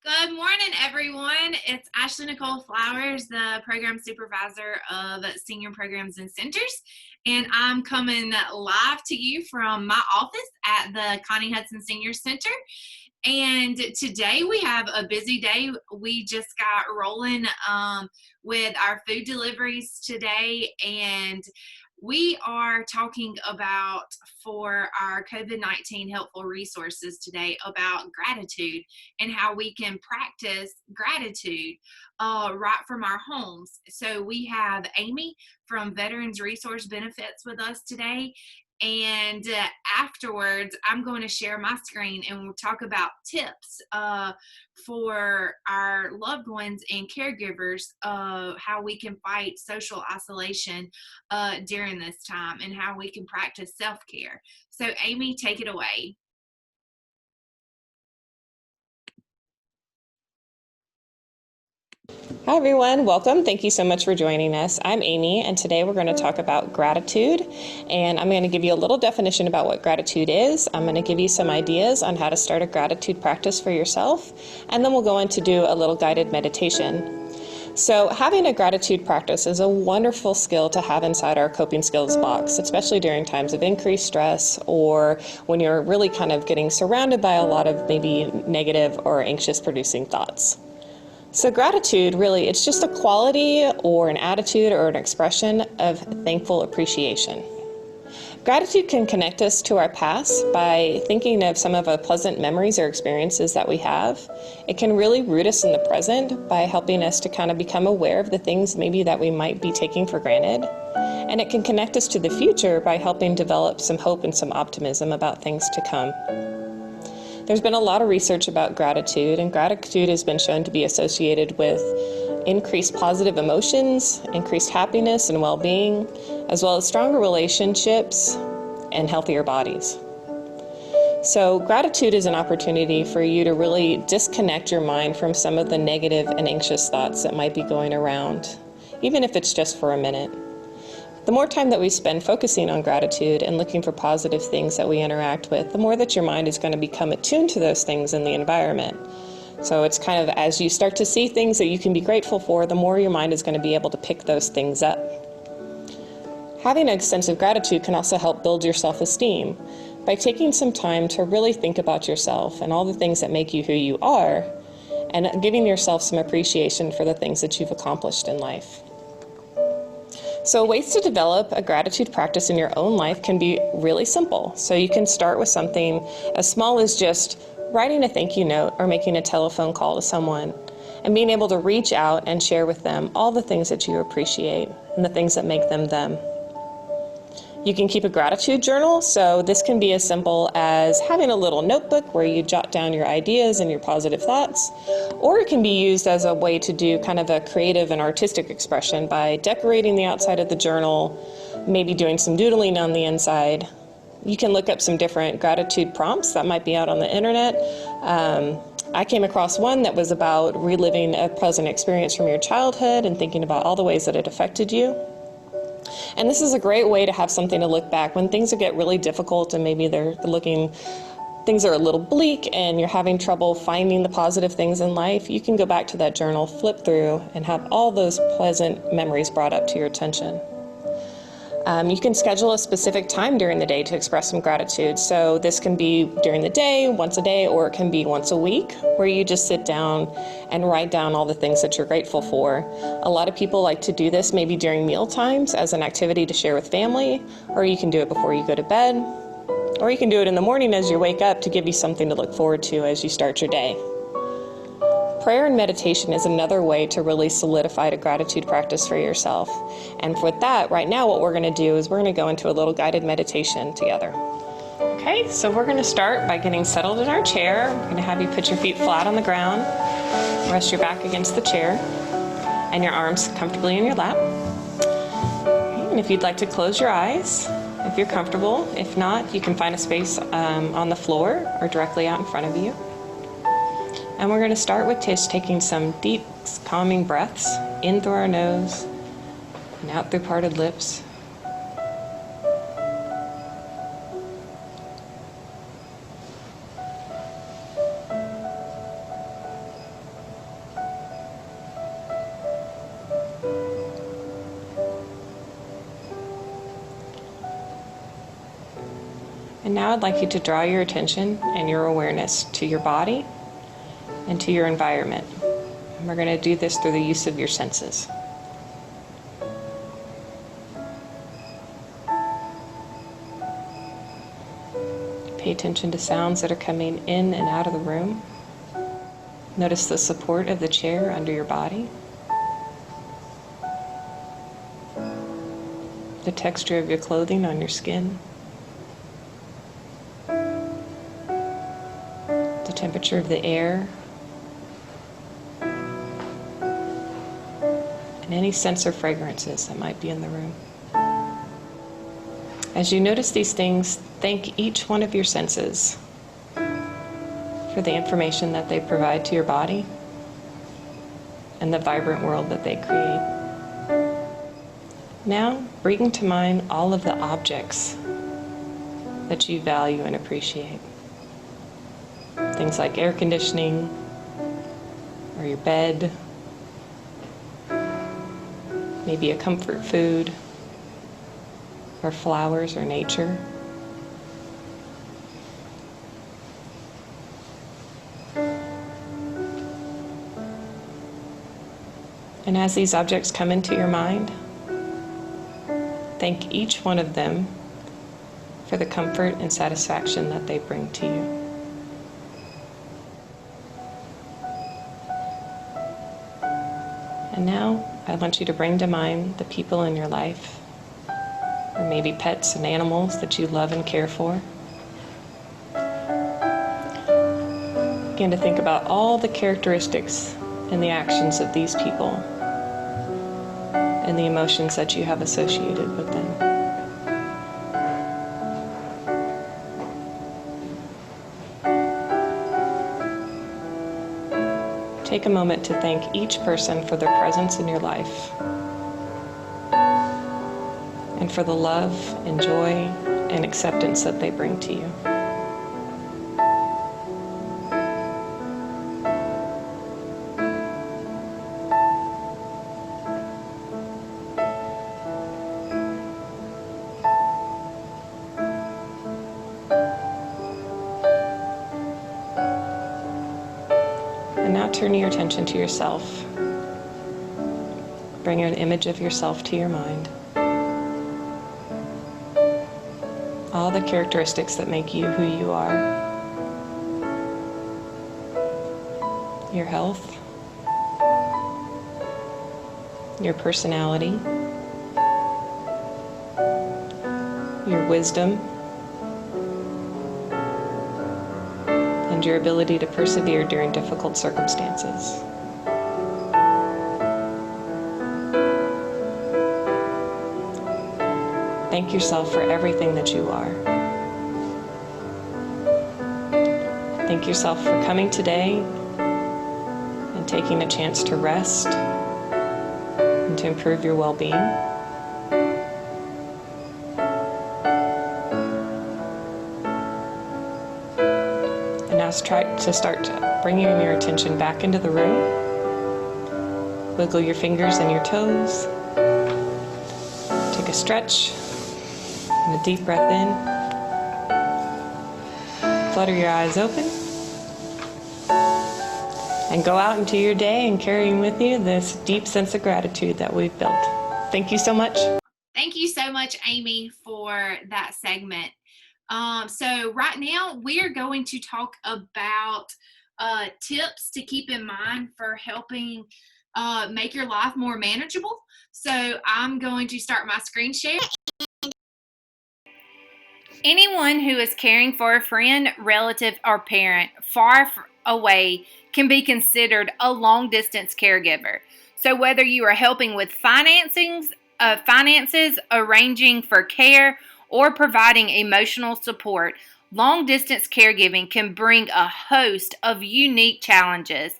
Good morning, everyone. It's Ashley Nicole Flowers, the program supervisor of senior programs and centers, and I'm coming live to you from my office at the Connie Hudson Senior Center. And today we have a busy day. We just got rolling with our food deliveries today, and we are talking about, for our COVID-19 helpful resources today, about gratitude and how we can practice gratitude right from our homes. So we have Amy from Veterans Resource Benefits with us today. And afterwards, I'm going to share my screen and we'll talk about tips for our loved ones and caregivers, how we can fight social isolation during this time and how we can practice self-care. So Amy, take it away. Hi everyone, welcome. Thank you so much for joining us. I'm Amy, and today we're going to talk about gratitude, and I'm going to give you a little definition about what gratitude is. I'm going to give you some ideas on how to start a gratitude practice for yourself, and then we'll go on to do a little guided meditation. So having a gratitude practice is a wonderful skill to have inside our coping skills box, especially during times of increased stress or when you're really kind of getting surrounded by a lot of maybe negative or anxious producing thoughts. So gratitude, really, it's just a quality or an attitude or an expression of thankful appreciation. Gratitude can connect us to our past by thinking of some of the pleasant memories or experiences that we have. It can really root us in the present by helping us to kind of become aware of the things maybe that we might be taking for granted. And it can connect us to the future by helping develop some hope and some optimism about things to come. There's been a lot of research about gratitude, and gratitude has been shown to be associated with increased positive emotions, increased happiness and well-being, as well as stronger relationships and healthier bodies. So gratitude is an opportunity for you to really disconnect your mind from some of the negative and anxious thoughts that might be going around, even if it's just for a minute. The more time that we spend focusing on gratitude and looking for positive things that we interact with, the more that your mind is going to become attuned to those things in the environment. So it's kind of as you start to see things that you can be grateful for, the more your mind is going to be able to pick those things up. Having a sense of gratitude can also help build your self-esteem by taking some time to really think about yourself and all the things that make you who you are, and giving yourself some appreciation for the things that you've accomplished in life. So ways to develop a gratitude practice in your own life can be really simple. So you can start with something as small as just writing a thank you note or making a telephone call to someone and being able to reach out and share with them all the things that you appreciate and the things that make them them. You can keep a gratitude journal, so this can be as simple as having a little notebook where you jot down your ideas and your positive thoughts, or it can be used as a way to do kind of a creative and artistic expression by decorating the outside of the journal, maybe doing some doodling on the inside. You can look up some different gratitude prompts that might be out on the internet. I came across one that was about reliving a pleasant experience from your childhood and thinking about all the ways that it affected you. And this is a great way to have something to look back when things get really difficult and maybe things are a little bleak and you're having trouble finding the positive things in life. You can go back to that journal, flip through, and have all those pleasant memories brought up to your attention. You can schedule a specific time during the day to express some gratitude. So this can be during the day, once a day, or it can be once a week, where you just sit down and write down all the things that you're grateful for. A lot of people like to do this maybe during meal times as an activity to share with family, or you can do it before you go to bed, or you can do it in the morning as you wake up to give you something to look forward to as you start your day. Prayer and meditation is another way to really solidify a gratitude practice for yourself. And with that, right now what we're going to do is we're going to go into a little guided meditation together. Okay, so we're going to start by getting settled in our chair. We're going to have you put your feet flat on the ground, rest your back against the chair, and your arms comfortably in your lap. Okay, and if you'd like to close your eyes, if you're comfortable. If not, you can find a space on the floor or directly out in front of you. And we're going to start with just taking some deep, calming breaths in through our nose and out through parted lips. And now I'd like you to draw your attention and your awareness to your body and to your environment. And we're going to do this through the use of your senses. Pay attention to sounds that are coming in and out of the room. Notice the support of the chair under your body. The texture of your clothing on your skin. The temperature of the air. And any scents or fragrances that might be in the room. As you notice these things, thank each one of your senses for the information that they provide to your body and the vibrant world that they create. Now, bring to mind all of the objects that you value and appreciate. Things like air conditioning, or your bed, maybe a comfort food, or flowers or nature. And as these objects come into your mind, thank each one of them for the comfort and satisfaction that they bring to you. And now I want you to bring to mind the people in your life, or maybe pets and animals that you love and care for. Begin to think about all the characteristics and the actions of these people and the emotions that you have associated with them. Take a moment to thank each person for their presence in your life and for the love and joy and acceptance that they bring to you. And now turn your attention to yourself. Bring an image of yourself to your mind. All the characteristics that make you who you are. Your health, your personality, your wisdom, and your ability to persevere during difficult circumstances. Thank yourself for everything that you are. Thank yourself for coming today and taking a chance to rest and to improve your well-being. And now try to start bringing your attention back into the room. Wiggle your fingers and your toes. Take a stretch. And a deep breath in. Flutter your eyes open. And go out into your day and carrying with you this deep sense of gratitude that we've built. Thank you so much. Thank you so much, Amy, for that segment. So right now we are going to talk about tips to keep in mind for helping make your life more manageable. So I'm going to start my screen share. Anyone who is caring for a friend, relative, or parent far away can be considered a long-distance caregiver. So whether you are helping with finances, arranging for care, or providing emotional support, long-distance caregiving can bring a host of unique challenges.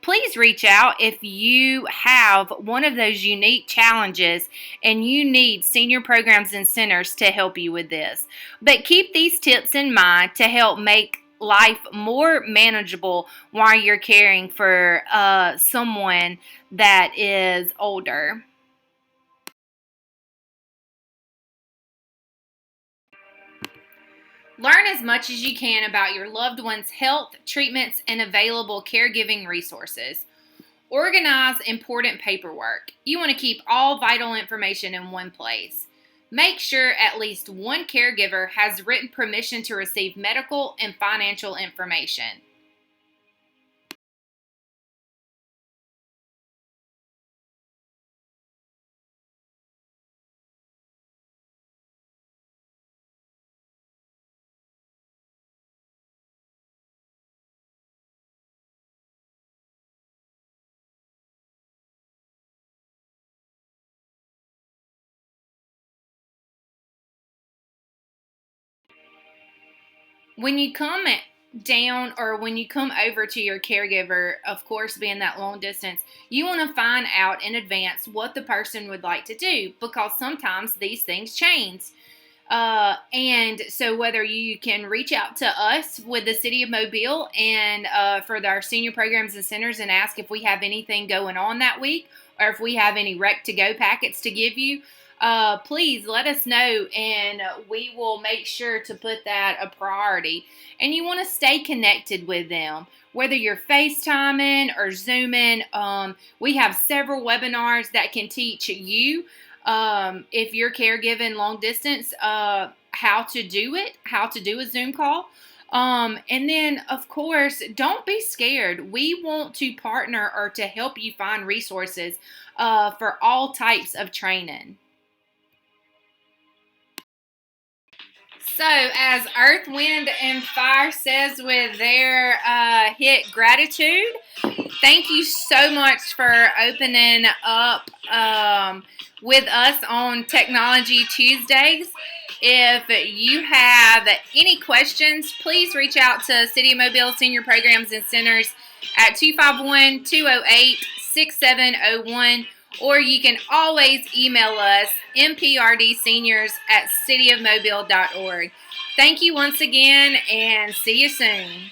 Please reach out if you have one of those unique challenges and you need senior programs and centers to help you with this. But keep these tips in mind to help make life more manageable while you're caring for someone that is older. Learn as much as you can about your loved one's health, treatments, and available caregiving resources. Organize important paperwork. You want to keep all vital information in one place. Make sure at least one caregiver has written permission to receive medical and financial information. When you come down or when you come over to your caregiver, of course, being that long distance, you want to find out in advance what the person would like to do, because sometimes these things change. And so whether you can reach out to us with the City of Mobile and for our senior programs and centers and ask if we have anything going on that week, or if we have any rec to go packets to give you, please let us know, and we will make sure to put that a priority. And you want to stay connected with them, whether you're FaceTiming or Zooming. We have several webinars that can teach you, if you're caregiving long distance, how to do it, how to do a Zoom call. And then, of course, don't be scared. We want to partner or to help you find resources for all types of training. So, as Earth, Wind, and Fire says with their hit Gratitude, thank you so much for opening up with us on Technology Tuesdays. If you have any questions, please reach out to City of Mobile Senior Programs and Centers at 251-208-6701, or you can always email us, mprdseniors@cityofmobile.org. Thank you once again, and see you soon.